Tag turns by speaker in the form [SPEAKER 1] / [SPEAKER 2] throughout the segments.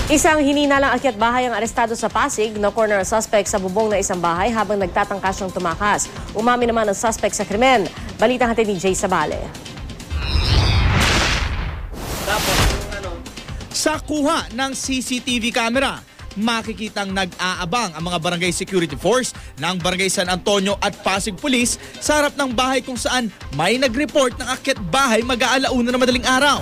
[SPEAKER 1] Isang hininalang akyat bahay ang arestado sa Pasig na corner suspect sa bubong ng isang bahay habang nagtatangka siyang tumakas. Umami naman ang suspect sa krimen. Balitang hatid ni Jay Sabale.
[SPEAKER 2] Sa kuha ng CCTV camera, makikitang nag-aabang ang mga barangay security force ng Barangay San Antonio at Pasig Police sa harap ng bahay kung saan may nag-report ng akyat bahay mag-aalauna na madaling araw.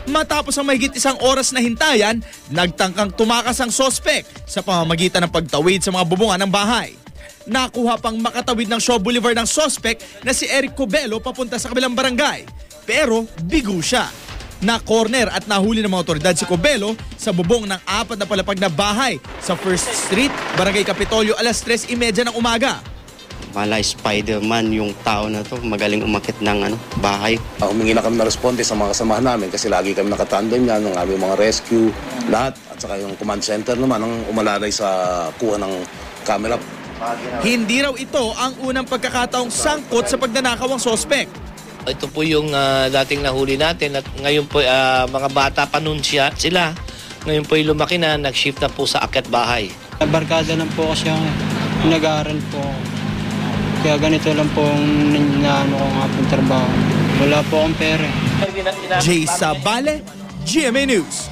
[SPEAKER 2] Matapos ang mahigit isang oras na hintayan, nagtangkang tumakas ang sospek sa pamamagitan ng pagtawid sa mga bubungan ng bahay. Nakuha pang makatawid ng Shaw Boulevard ng sospek na si Eric Cobelo papunta sa kabilang barangay. Pero bigo siya. Na-corner at nahuli ng mga otoridad si Cobelo sa bubong ng 4 na palapag na bahay sa First Street, Barangay Kapitolyo, alas 3:30 ng umaga.
[SPEAKER 3] Mala Spider-Man yung tao na to, magaling umakit ng bahay.
[SPEAKER 4] Humingi na kami na responde sa mga kasamahan namin kasi lagi kami nakatandem yan ng aming mga rescue, lahat. At saka yung command center naman ang umalalay sa kuha ng camera.
[SPEAKER 2] Hindi raw ito ang unang pagkakataong sangkot sa pagnanakaw ang sospek.
[SPEAKER 5] Ito po yung dating nahuli natin at ngayon po mga bata panunsya sila. Ngayon po yung lumaki na, nag-shift na po sa akyat bahay.
[SPEAKER 6] Barkada lang po kasi ako, nag-aaral po. Kaya ganito lang po ang ko nga pong trabaho. Wala po akong pera.
[SPEAKER 2] Jay Sabale, GMA News.